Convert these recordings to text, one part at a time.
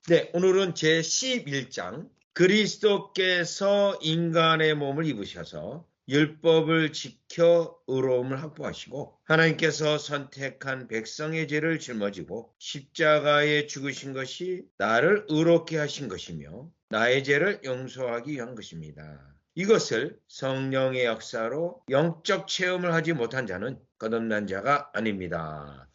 네, 오늘은 제11장 그리스도께서 인간의 몸을 입으셔서 율법을 지켜 의로움을 확보하시고 하나님께서 선택한 백성의 죄를 짊어지고 십자가에 죽으신 것이 나를 의롭게 하신 것이며 나의 죄를 용서하기 위한 것입니다. 이것을 성령의 역사로 영적 체험을 하지 못한 자는 거듭난 자가 아닙니다.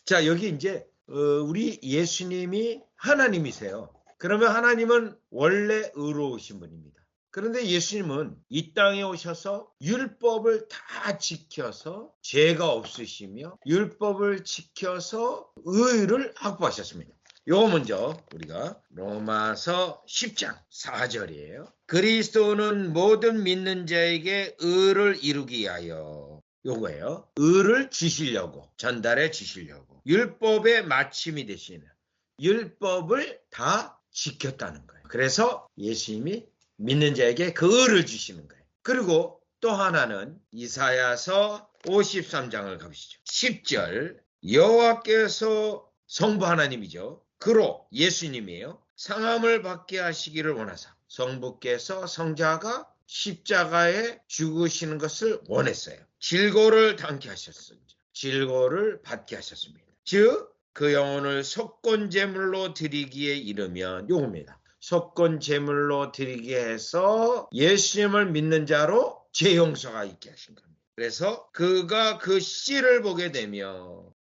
자, 여기 이제 우리 예수님이 하나님이세요. 그러면 하나님은 원래 의로우신 분입니다. 그런데 예수님은 이 땅에 오셔서 율법을 다 지켜서 죄가 없으시며 율법을 지켜서 의를 확보하셨습니다. 요거 먼저 우리가 로마서 10장 4절이에요. 그리스도는 모든 믿는 자에게 의를 이루기 위하여 요거예요. 의를 주시려고, 전달해 주시려고. 율법의 마침이 되시는 율법을 다 지켰다는 거예요. 그래서 예수님이 믿는 자에게 그 의를 주시는 거예요. 그리고 또 하나는 이사야서 53장을 가보시죠. 10절 여호와께서 성부 하나님이죠. 그로 예수님이에요. 상함을 받게 하시기를 원하사 성부께서 성자가 십자가에 죽으시는 것을 원했어요. 질고를 당케 하셨습니다. 질고를 받게 하셨습니다. 즉 그 영혼을 속건제물로 드리기에 이르면 요겁니다. 속건제물로 드리게 해서 예수님을 믿는 자로 죄 용서가 있게 하신 겁니다. 그래서 그가 그 씨를 보게 되며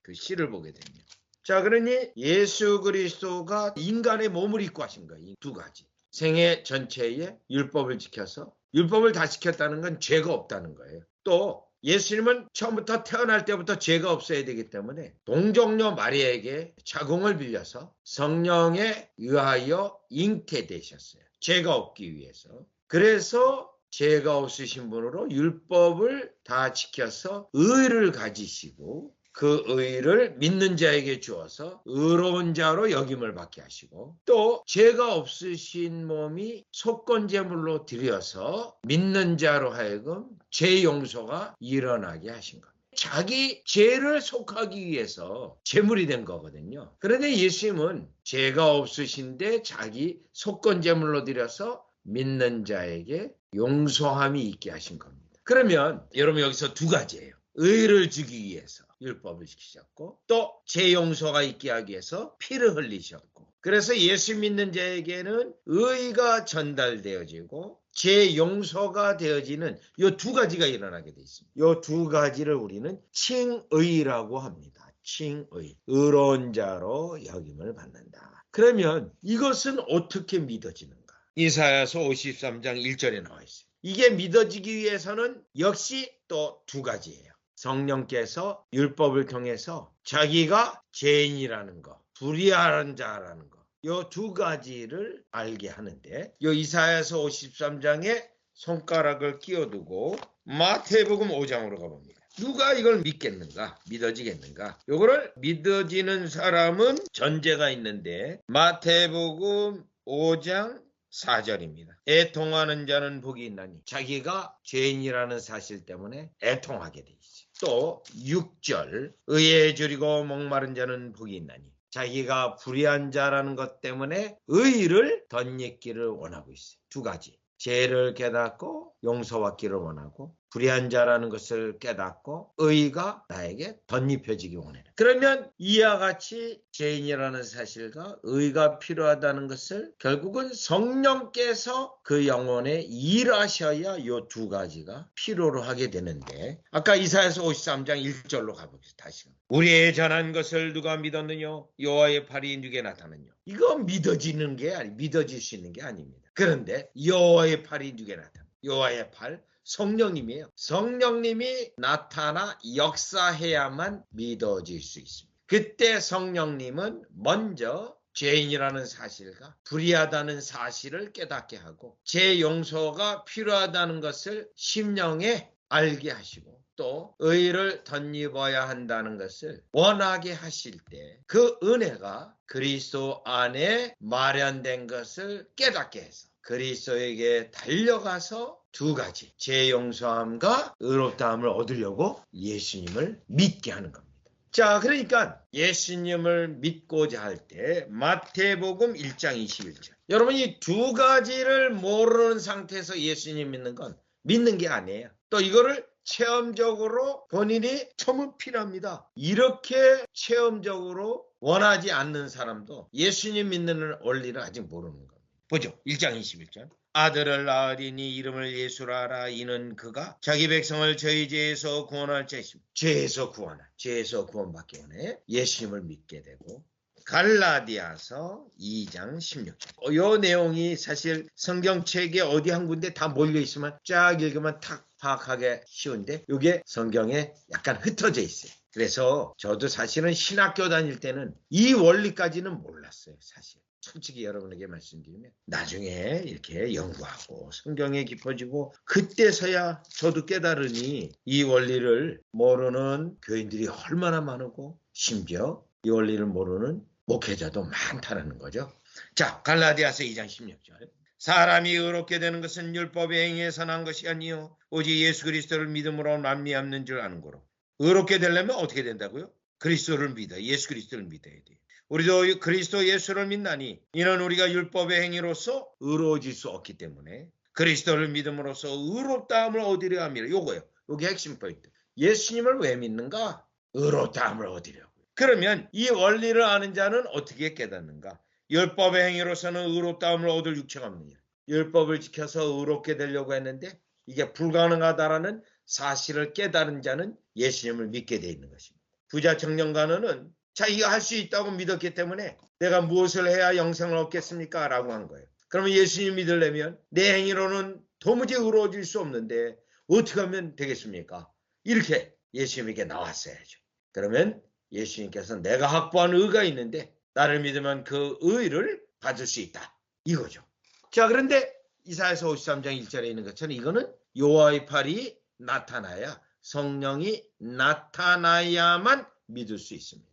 자, 그러니 예수 그리스도가 인간의 몸을 입고 하신 거예요. 이 두 가지. 생애 전체에 율법을 지켜서 율법을 다 지켰다는 건 죄가 없다는 거예요. 또 예수님은 처음부터 태어날 때부터 죄가 없어야 되기 때문에 동정녀 마리아에게 자궁을 빌려서 성령에 의하여 잉태되셨어요. 죄가 없기 위해서. 그래서 죄가 없으신 분으로 율법을 다 지켜서 의를 가지시고 그 의를 믿는 자에게 주어서 의로운 자로 여김을 받게 하시고 또 죄가 없으신 몸이 속건제물로 드려서 믿는 자로 하여금 죄 용서가 일어나게 하신 겁니다. 자기 죄를 속하기 위해서 제물이 된 거거든요. 그런데 예수님은 죄가 없으신데 자기 속건제물로 드려서 믿는 자에게 용서함이 있게 하신 겁니다. 그러면 여러분 여기서 두 가지예요. 의를 주기 위해서 율법을 지키셨고 또 죄 용서가 있게 하기 위해서 피를 흘리셨고 그래서 예수 믿는 자에게는 의가 전달되어지고 죄 용서가 되어지는 이 두 가지가 일어나게 되어 있습니다. 이 두 가지를 우리는 칭의라고 합니다. 칭의. 의로운 자로 여김을 받는다. 그러면 이것은 어떻게 믿어지는가? 이사야서 53장 1절에 나와 있어요. 이게 믿어지기 위해서는 역시 또 두 가지예요. 성령께서 율법을 통해서 자기가 죄인이라는 거, 불의한 자라는 거, 이 두 가지를 알게 하는데 이 이사야서 53장에 손가락을 끼워두고 마태복음 5장으로 가봅니다. 누가 이걸 믿겠는가? 믿어지겠는가? 이거를 믿어지는 사람은 전제가 있는데 마태복음 5장 4절입니다. 애통하는 자는 복이 있나니 자기가 죄인이라는 사실 때문에 애통하게 돼 있어요. 또 6절 의에 줄이고 목마른 자는 복이 있나니 자기가 불의한 자라는 것 때문에 의를 덧입기를 원하고 있어요. 두 가지. 죄를 깨닫고 용서받기를 원하고 불의한 자라는 것을 깨닫고 의가 나에게 덧입혀지기 원해요. 그러면 이와 같이 죄인이라는 사실과 의가 필요하다는 것을 결국은 성령께서 그 영혼에 일하셔야 이 두 가지가 필요로 하게 되는데 아까 이사야서 53장 1절로 가보겠습니다. 다시. 우리의 전한 것을 누가 믿었느냐? 여호와의 팔이 누게 나타났느냐? 이거 믿어지는 게 믿어질 수 있는 게 아닙니다. 그런데 여호와의 팔이 누게 나타나? 여호와의 팔 성령님이에요. 성령님이 나타나 역사해야만 믿어질 수 있습니다. 그때 성령님은 먼저 죄인이라는 사실과 불의하다는 사실을 깨닫게 하고 죄 용서가 필요하다는 것을 심령에 알게 하시고 또 의를 덧입어야 한다는 것을 원하게 하실 때 그 은혜가 그리스도 안에 마련된 것을 깨닫게 해서 그리스도에게 달려가서 두 가지 죄 용서함과 의롭다함을 얻으려고 예수님을 믿게 하는 겁니다. 자, 그러니까 예수님을 믿고자 할 때 마태복음 1장 21절. 여러분이 두 가지를 모르는 상태에서 예수님 믿는 건 믿는 게 아니에요. 또 이거를 체험적으로 본인이 처음 필요합니다. 이렇게 체험적으로 원하지 않는 사람도 예수님 믿는 원리를 아직 모르는 겁니다. 보죠. 1장 21절. 아들을 낳으리니 이름을 예수라 하라. 이는 그가 자기 백성을 저희 죄에서 구원할 자이십니다. 죄에서 구원받기 원해 예수님을 믿게 되고, 갈라디아서 2장 16절. 이 내용이 사실 성경책에 어디 한 군데 다 몰려 있으면 쫙 읽으면 탁 파악하기 쉬운데 이게 성경에 약간 흩어져 있어요. 그래서 저도 사실은 신학교 다닐 때는 이 원리까지는 몰랐어요. 사실. 솔직히 여러분에게 말씀드리면 나중에 이렇게 연구하고 성경에 깊어지고 그때서야 저도 깨달으니 이 원리를 모르는 교인들이 얼마나 많고 심지어 이 원리를 모르는 목회자도 많다는 거죠. 자, 갈라디아서 2장 16절. 사람이 의롭게 되는 것은 율법의 행위에서 난 것이 아니요 오직 예수 그리스도를 믿음으로 말미암는 줄 아는 거로. 의롭게 되려면 어떻게 된다고요? 그리스도를 믿어. 예수 그리스도를 믿어야 돼요. 우리도 그리스도 예수를 믿나니 이는 우리가 율법의 행위로서 의로워질 수 없기 때문에 그리스도를 믿음으로써 의롭다함을 얻으려 함이라. 요거예요. 요게 핵심 포인트. 예수님을 왜 믿는가? 의롭다함을 얻으려고. 그러면 이 원리를 아는 자는 어떻게 깨닫는가? 율법의 행위로서는 의롭다함을 얻을 육체가 없느냐. 율법을 지켜서 의롭게 되려고 했는데 이게 불가능하다라는 사실을 깨달은 자는 예수님을 믿게 돼 있는 것입니다. 부자 청년가는 자기가 할 수 있다고 믿었기 때문에 내가 무엇을 해야 영생을 얻겠습니까? 라고 한 거예요. 그러면 예수님 믿으려면 내 행위로는 도무지 의로워질 수 없는데 어떻게 하면 되겠습니까? 이렇게 예수님에게 나왔어야죠. 그러면 예수님께서 내가 확보한 의가 있는데 나를 믿으면 그 의를 받을 수 있다. 이거죠. 자, 그런데 이사야서 53장 1절에 있는 것처럼 이거는 여호와의 팔이 나타나야 성령이 나타나야만 믿을 수 있습니다.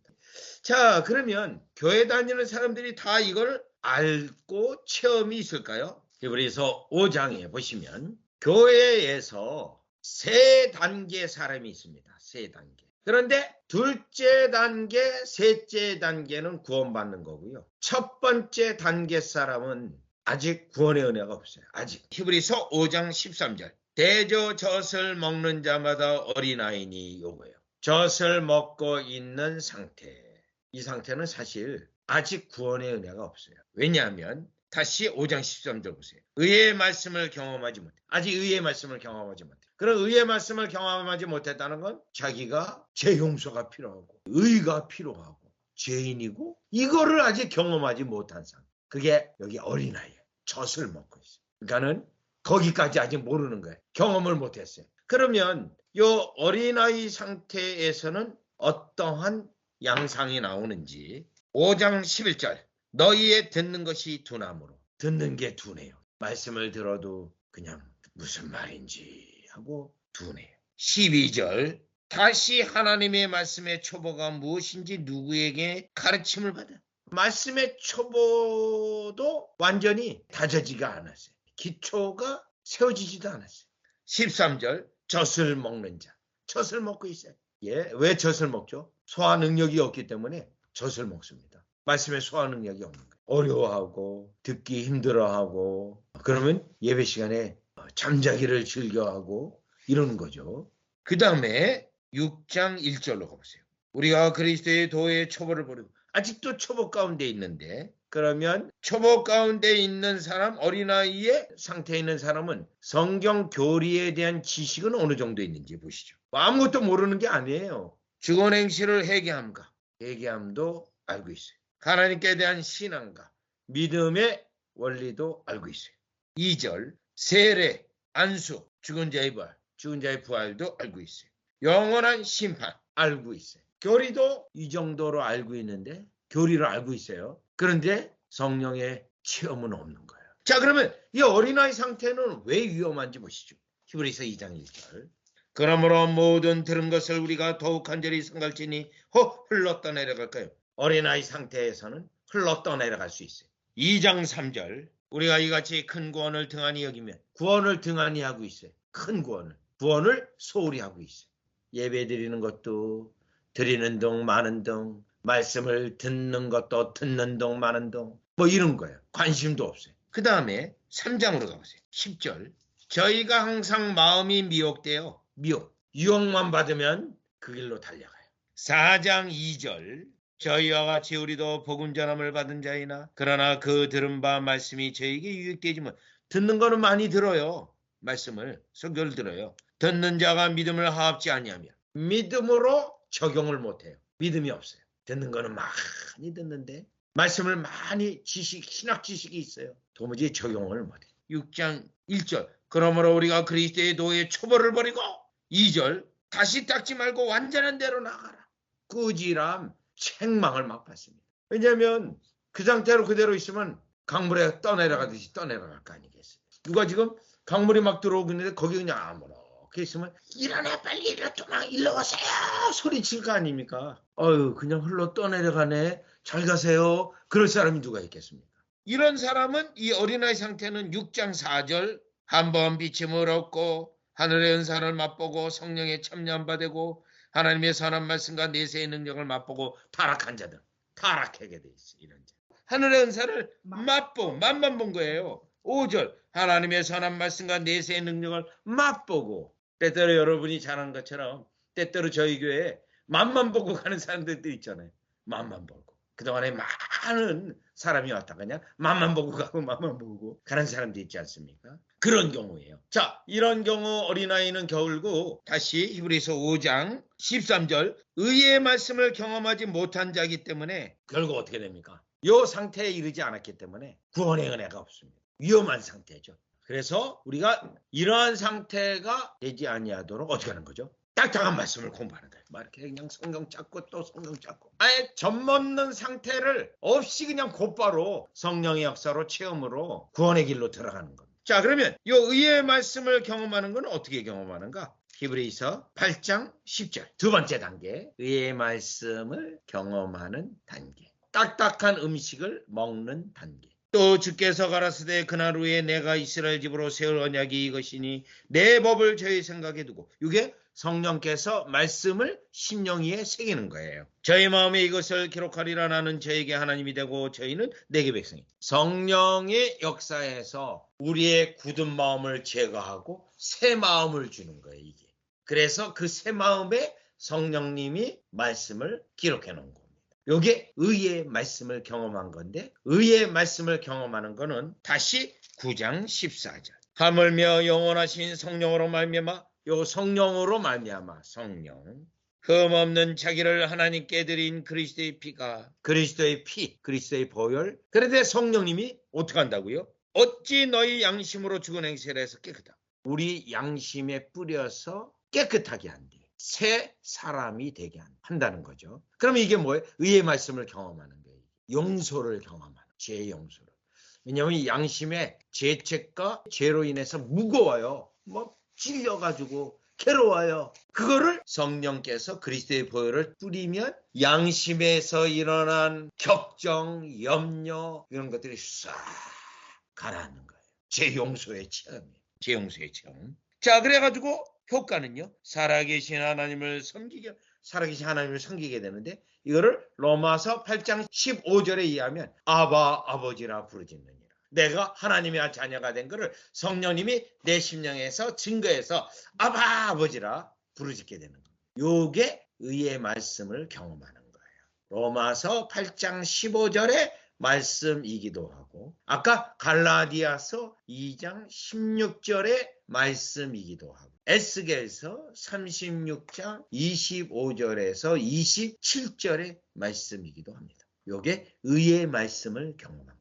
자, 그러면 교회 다니는 사람들이 다 이걸 알고 체험이 있을까요? 히브리서 5장에 보시면 교회에서 세 단계 사람이 있습니다. 세 단계. 그런데 둘째 단계, 셋째 단계는 구원받는 거고요. 첫 번째 단계 사람은 아직 구원의 은혜가 없어요. 아직. 히브리서 5장 13절. 대저 젖을 먹는 자마다 어린아이니 요거예요. 젖을 먹고 있는 상태. 이 상태는 사실 아직 구원의 은혜가 없어요. 왜냐하면 다시 5장 13절 보세요. 의의 말씀을 경험하지 못해. 아직 의의 말씀을 경험하지 못해. 그런 의의 말씀을 경험하지 못했다는 건 자기가 죄 용서가 필요하고 의가 필요하고 죄인이고 이거를 아직 경험하지 못한 상태. 그게 여기 어린아이예요. 젖을 먹고 있어요. 그러니까는 거기까지 아직 모르는 거예요. 경험을 못했어요. 그러면 이 어린아이 상태에서는 어떠한 양상이 나오는지 5장 11절 너희의 듣는 것이 둔함으로 듣는 게 둔해요. 말씀을 들어도 그냥 무슨 말인지 하고 둔해요. 12절 다시 하나님의 말씀의 초보가 무엇인지 누구에게 가르침을 받아. 말씀의 초보도 완전히 다져지가 않았어요. 기초가 세워지지도 않았어요. 13절 젖을 먹는 자. 젖을 먹고 있어요. 예, 왜 젖을 먹죠? 소화 능력이 없기 때문에 젖을 먹습니다. 말씀에 소화 능력이 없는 거예요. 어려워하고 듣기 힘들어하고 그러면 예배 시간에 잠자기를 즐겨하고 이러는 거죠. 그 다음에 6장 1절로 가보세요. 우리가 그리스도의 도의 초보를 버리고 아직도 초보 가운데 있는데 그러면 초보 가운데 있는 사람, 어린아이의 상태에 있는 사람은 성경 교리에 대한 지식은 어느 정도 있는지 보시죠. 아무것도 모르는 게 아니에요. 증언행실을 회개함과 회개함도 알고 있어요. 하나님께 대한 신앙과 믿음의 원리도 알고 있어요. 2절 세례, 안수, 죽은 자의 부활도 알고 있어요. 영원한 심판 알고 있어요. 교리도 이 정도로 알고 있는데 교리를 알고 있어요. 그런데 성령의 체험은 없는 거예요. 자, 그러면 이 어린아이 상태는 왜 위험한지 보시죠. 히브리서 2장 1절 그러므로 모든 들은 것을 우리가 더욱 간절히 생각할지니 흘러 떠내려갈까요? 어린아이 상태에서는 흘러 떠내려갈 수 있어요. 2장 3절 우리가 이같이 큰 구원을 등한히 여기면 구원을 등한히 하고 있어요. 큰 구원을 소홀히 하고 있어요. 예배 드리는 것도 드리는 동 마는 동, 말씀을 듣는 것도 듣는 동 마는 동, 뭐 이런 거예요. 관심도 없어요. 그 다음에 3장으로 가보세요. 10절. 저희가 항상 마음이 미혹되어 유혹만 받으면 그 길로 달려가요. 4장 2절. 저희와 같이 우리도 복음 전함을 받은 자이나 그러나 그 들은 바 말씀이 저에게 유익되지 못. 듣는 거는 많이 들어요. 말씀을 설교를 들어요. 듣는 자가 믿음을 하합지 아니하며 믿음으로 적용을 못해요. 믿음이 없어요. 듣는 거는 많이 듣는데 말씀을 많이 신학 지식이 있어요. 도무지 적용을 못해요. 6장 1절. 그러므로 우리가 그리스도의 노예 초벌을 버리고 2절. 다시 닦지 말고 완전한 대로 나가라. 꾸지람 책망을 막 받습니다. 왜냐하면 그 상태로 그대로 있으면 강물에 떠내려가듯이 떠내려갈 거 아니겠어요. 누가 지금 강물이 막 들어오는데 거기 그냥 아무렇게 있으면 일어나 빨리 일로 오세요 소리칠 거 아닙니까? 그냥 흘러 떠내려가네. 잘 가세요. 그럴 사람이 누가 있겠습니까? 이런 사람은 이 어린아이 상태는 6장 4절 한번 비침을 얻고 하늘의 은사를 맛보고 성령에 참여받고 하나님의 선한 말씀과 내세의 능력을 맛보고 타락한 자들. 타락하게 돼 있어. 이런 자. 하늘의 은사를 맛만 본 거예요. 5절 하나님의 선한 말씀과 내세의 능력을 맛보고 때때로 여러분이 잘한 것처럼 때때로 저희 교회에 맛만 보고 가는 사람들도 있잖아요. 맛만 보고. 그동안에 많은 사람이 왔다가 그냥 맛만 보고 가고 맛만 보고 가는 사람도 있지 않습니까? 그런 경우예요. 자, 이런 경우 어린아이는 겨울고 다시 히브리서 5장 13절 의의 말씀을 경험하지 못한 자이기 때문에 결국 어떻게 됩니까? 이 상태에 이르지 않았기 때문에 구원의 은혜가 없습니다. 위험한 상태죠. 그래서 우리가 이러한 상태가 되지 아니하도록 어떻게 하는 거죠? 딱딱한 말씀을 공부하는 거예요. 막 이렇게 그냥 성경 찾고 또 성경 찾고. 아예 젖먹는 상태를 없이 그냥 곧바로 성령의 역사로 체험으로 구원의 길로 들어가는 겁니다. 자, 그러면 이 의의 말씀을 경험하는 건 어떻게 경험하는가? 히브리서 8장 10절. 두 번째 단계. 의의 말씀을 경험하는 단계. 딱딱한 음식을 먹는 단계. 또 주께서 가라사대 그날 후에 내가 이스라엘 집으로 세울 언약이 이것이니 내 법을 저희 생각에 두고 이게 성령께서 말씀을 심령 위에 새기는 거예요. 저희 마음에 이것을 기록하리라. 나는 저에게 하나님이 되고 저희는 내게 백성이. 성령의 역사에서 우리의 굳은 마음을 제거하고 새 마음을 주는 거예요. 이게. 그래서 그 새 마음에 성령님이 말씀을 기록해 놓은 겁니다. 이게 의의 말씀을 경험한 건데 의의 말씀을 경험하는 거는 다시 9장 14절. 하물며 영원하신 성령으로 말미암아 요 성령으로 말미암아 성령 흠없는 자기를 하나님께 드린 그리스도의 피가 그리스도의 피 그리스도의 보혈. 그런데 성령님이 어떻게 한다고요? 어찌 너희 양심으로 죽은 행세를 해서 깨끗하다. 우리 양심에 뿌려서 깨끗하게 한대. 새 사람이 되게 한다는 거죠. 그러면 이게 뭐예요? 의의 말씀을 경험하는 거예요. 용서를 경험하는 죄의 용서를. 왜냐하면 이 양심의 죄책과 죄로 인해서 무거워요. 뭐 찔려가지고 괴로워요. 그거를 성령께서 그리스도의 보혈을 뿌리면 양심에서 일어난 격정, 염려 이런 것들이 싹 가라앉는 거예요. 죄 용서의 체험이에요. 죄 용서의 체험. 자, 그래가지고 효과는요. 살아계신 하나님을 섬기게 되는데 이거를 로마서 8장 15절에 의하면 아바 아버지라 부르짖느니라. 내가 하나님의 자녀가 된 것을 성령님이 내 심령에서 증거해서 아바 아버지라 부르짖게 되는 거예요. 요게 의의 말씀을 경험하는 거예요. 로마서 8장 15절에 말씀이기도 하고 아까 갈라디아서 2장 16절의 말씀이기도 하고 에스겔서 36장 25절에서 27절의 말씀이기도 합니다. 이게 의의 말씀을 경험한 거예요.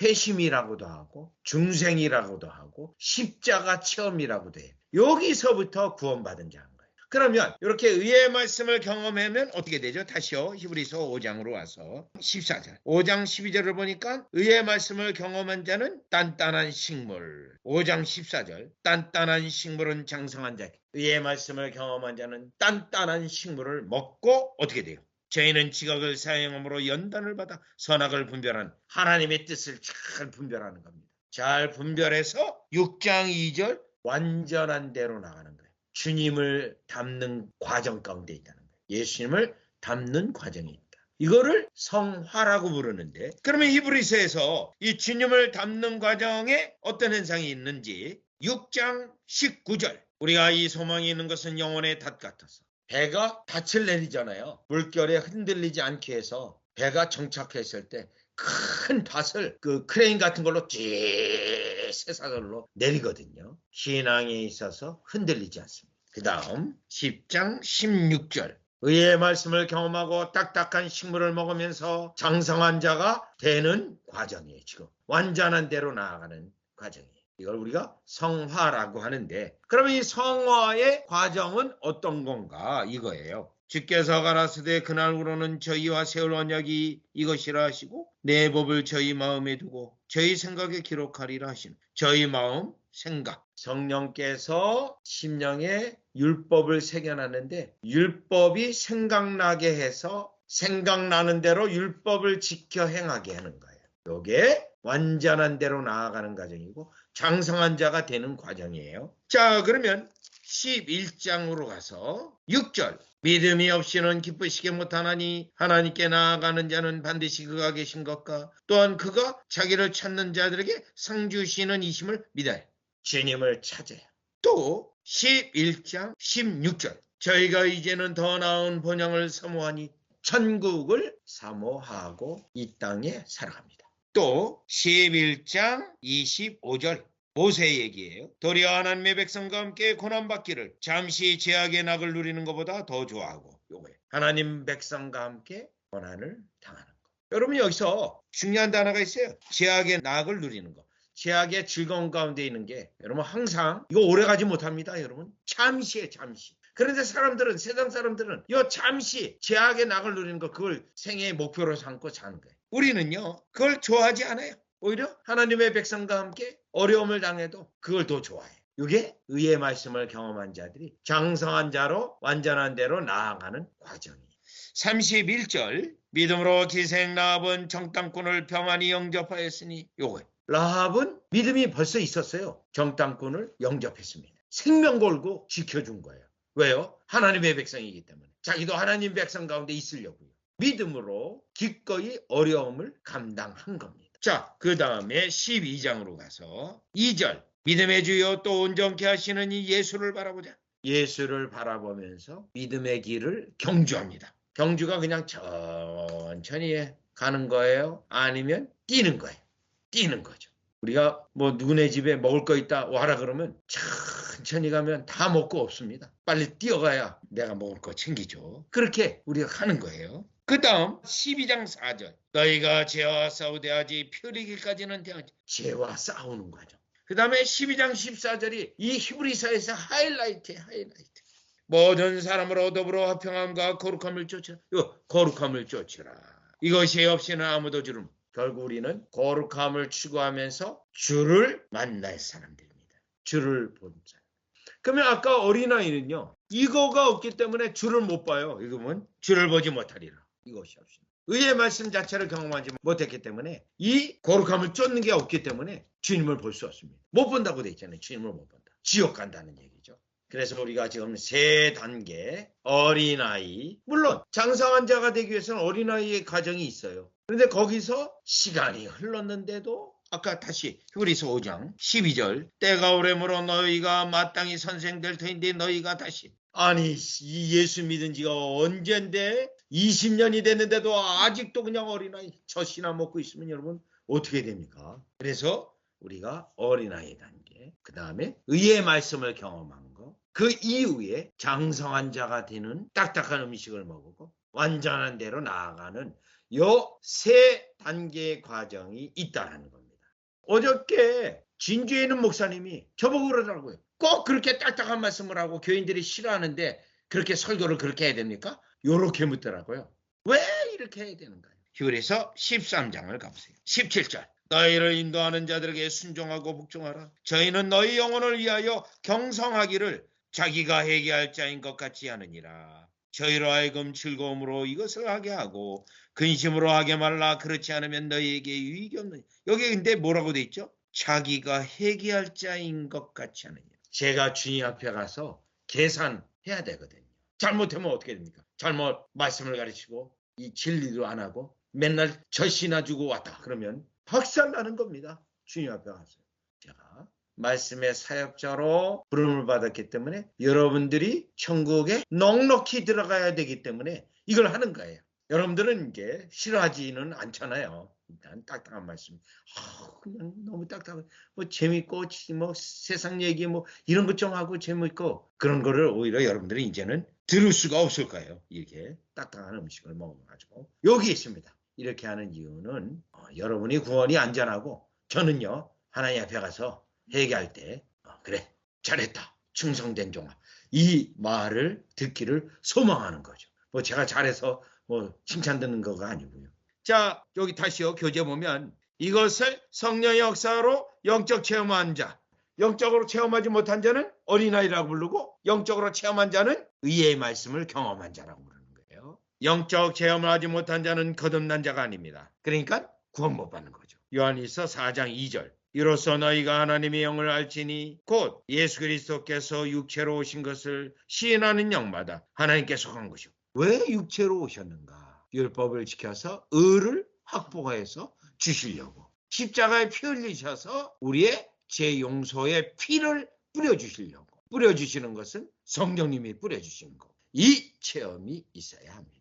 회심이라고도 하고 중생이라고도 하고 십자가 체험이라고도 해요. 여기서부터 구원받은 자인 거예요. 그러면 이렇게 의의 말씀을 경험하면 어떻게 되죠? 다시요. 히브리서 5장으로 와서 14절. 5장 12절을 보니까 의의 말씀을 경험한 자는 단단한 식물. 5장 14절. 단단한 식물은 장성한 자. 의의 말씀을 경험한 자는 단단한 식물을 먹고 어떻게 돼요? 저희는 지각을 사용함으로 연단을 받아 선악을 분별하는 하나님의 뜻을 잘 분별하는 겁니다. 잘 분별해서 6장 2절 완전한 대로 나가는 거예요. 주님을 닮는 과정 가운데 있다는 거예요. 예수님을 담는 과정이 있다. 이거를 성화라고 부르는데, 그러면 히브리서에서 이 주님을 담는 과정에 어떤 현상이 있는지 6장 19절, 우리가 이 소망이 있는 것은 영혼의 닷 같아서, 배가 닻을 내리잖아요. 물결에 흔들리지 않게 해서 배가 정착했을 때 큰 닷을 그 크레인 같은 걸로 쭉 쇠사슬로 내리거든요. 신앙에 있어서 흔들리지 않습니다. 그 다음 10장 16절, 의의 말씀을 경험하고 딱딱한 식물을 먹으면서 장성한 자가 되는 과정이에요. 지금 완전한 대로 나아가는 과정이에요. 이걸 우리가 성화라고 하는데, 그러면 이 성화의 과정은 어떤 건가 이거예요. 주께서 가라사대 그날로는 저희와 세울 언약이 이것이라 하시고 내 법을 저희 마음에 두고 저희 생각에 기록하리라 하시는, 저희 마음 생각, 성령께서 심령에 율법을 새겨놨는데 율법이 생각나게 해서 생각나는 대로 율법을 지켜 행하게 하는 거예요. 이게 완전한 대로 나아가는 과정이고 장성한 자가 되는 과정이에요. 자, 그러면 11장으로 가서 6절, 믿음이 없이는 기쁘시게 못하나니 하나님께 나아가는 자는 반드시 그가 계신 것과 또한 그가 자기를 찾는 자들에게 상 주시는 이심을 믿어요. 주님을 찾아요. 또 11장 16절, 저희가 이제는 더 나은 본향을 사모하니 천국을 사모하고 이 땅에 살아갑니다. 또 11장 25절, 모세 얘기예요. 도리어 하나님의 백성과 함께 고난받기를 잠시 죄악의 낙을 누리는 것보다 더 좋아하고, 요거예요. 하나님 백성과 함께 고난을 당하는 것. 여러분, 여기서 중요한 단어가 있어요. 죄악의 낙을 누리는 것. 죄악의 즐거움 가운데 있는 게 여러분 항상 이거 오래가지 못합니다. 여러분 잠시에 잠시. 그런데 사람들은, 세상 사람들은 이 잠시 죄악의 낙을 누리는 거, 그걸 생애의 목표로 삼고 사는 거예요. 우리는요 그걸 좋아하지 않아요. 오히려 하나님의 백성과 함께 어려움을 당해도 그걸 더 좋아해요. 이게 의의 말씀을 경험한 자들이 장성한 자로 완전한 대로 나아가는 과정이에요. 31절, 믿음으로 기생 라합은 정탐꾼을 평안히 영접하였으니, 요거예요. 라합은 믿음이 벌써 있었어요. 정탐꾼을 영접했습니다. 생명 걸고 지켜준 거예요. 왜요? 하나님의 백성이기 때문에. 자기도 하나님 백성 가운데 있으려고요. 믿음으로 기꺼이 어려움을 감당한 겁니다. 자, 그 다음에 12장으로 가서 2절, 믿음의 주여 또 온전케 하시는 이 예수를 바라보자. 예수를 바라보면서 믿음의 길을 경주합니다. 경주가 그냥 천천히 가는 거예요? 아니면 뛰는 거예요? 뛰는 거죠. 우리가 뭐 누구네 집에 먹을 거 있다 와라 그러면 천천히 가면 다 먹고 없습니다. 빨리 뛰어가야 내가 먹을 거 챙기죠. 그렇게 우리가 가는 거예요. 그 다음 12장 4절, 너희가 죄와 싸우되하지 피 흘리기까지는 대하지. 죄와 싸우는 거죠. 그 다음에 12장 14절이 이 히브리서에서 하이라이트예요. 하이라이트. 모든 사람으로 더불어 화평함과 거룩함을 쫓으라. 이거 거룩함을 쫓으라. 이것이 없이는 아무도 주름. 결국 우리는 거룩함을 추구하면서 주를 만날 사람들입니다. 주를 본 사람. 그러면 아까 어린아이는요, 이거가 없기 때문에 주를 못 봐요. 이거면 주를 보지 못하리라. 이것이 없이. 의의 말씀 자체를 경험하지 못했기 때문에, 이 거룩함을 쫓는 게 없기 때문에 주님을 볼 수 없습니다. 못 본다고 돼 있잖아요. 주님을 못 본다. 지옥 간다는 얘기죠. 그래서 우리가 지금 세 단계, 어린아이, 물론 장성한 자가 되기 위해서는 어린아이의 과정이 있어요. 그런데 거기서 시간이 흘렀는데도 아까 다시 히브리서 5장 12절, 때가 오래므로 너희가 마땅히 선생될 터인데 너희가 다시. 아니, 이 예수 믿은 지가 언젠데 20년이 됐는데도 아직도 그냥 어린아이 젖이나 먹고 있으면 여러분 어떻게 됩니까? 그래서 우리가 어린아이 단계, 그 다음에 의의 말씀을 경험한 거, 그 이후에 장성한 자가 되는 딱딱한 음식을 먹고 완전한 대로 나아가는 요 세 단계의 과정이 있다는 겁니다. 어저께 진주에 있는 목사님이 저보고 그러더라고요. 꼭 그렇게 딱딱한 말씀을 하고 교인들이 싫어하는데 그렇게 설교를 그렇게 해야 됩니까? 요렇게 묻더라고요. 왜 이렇게 해야 되는가요? 히브리서 13장을 가보세요. 17절, 너희를 인도하는 자들에게 순종하고 복종하라. 저희는 너희 영혼을 위하여 경성하기를 자기가 회개할 자인 것 같지 않으니라. 저희로 하여금 즐거움으로 이것을 하게 하고 근심으로 하게 말라. 그렇지 않으면 너희에게 유익이 없느니. 여기 근데 뭐라고 돼 있죠? 자기가 회개할 자인 것 같지 않으냐. 제가 주님 앞에 가서 계산해야 되거든요. 잘못하면 어떻게 됩니까? 잘못 말씀을 가르치고 이 진리도 안 하고 맨날 젖이나 주고 왔다 그러면 박살나는 겁니다. 주님 앞에 가서. 제가 말씀의 사역자로 부름을 받았기 때문에 여러분들이 천국에 넉넉히 들어가야 되기 때문에 이걸 하는 거예요. 여러분들은 이게 싫어하지는 않잖아요. 일단 딱딱한 말씀. 그냥 너무 딱딱한 뭐 재밌고 뭐 세상 얘기 뭐 이런 것 좀 하고 재밌고 그런 거를 오히려 여러분들이 이제는 들을 수가 없을 거예요. 이렇게 딱딱한 음식을 먹어가지고 여기 있습니다. 이렇게 하는 이유는 여러분이 구원이 안전하고 저는요 하나님 앞에 가서 회개할 때 그래 잘했다 충성된 종아 이 말을 듣기를 소망하는 거죠. 뭐 제가 잘해서 뭐 칭찬 듣는 거가 아니고요. 자 여기 다시요 교재 보면 이것을 성령의 역사로 영적 체험한 자 영적으로 체험하지 못한 자는 어린아이라고 부르고 영적으로 체험한 자는 의의 말씀을 경험한 자라고 부르는 거예요. 영적 체험을 하지 못한 자는 거듭난 자가 아닙니다. 그러니까 구원 못 받는 거죠. 요한일서 4장 2절 이로써 너희가 하나님의 영을 알지니 곧 예수 그리스도께서 육체로 오신 것을 시인하는 영마다 하나님께 속한 것이오. 왜 육체로 오셨는가? 율법을 지켜서 의를 확보해서 주시려고 십자가에 피 흘리셔서 우리의 죄 용서의 피를 뿌려주시려고 뿌려주시는 것은 성령님이 뿌려주시는 거. 이 체험이 있어야 합니다.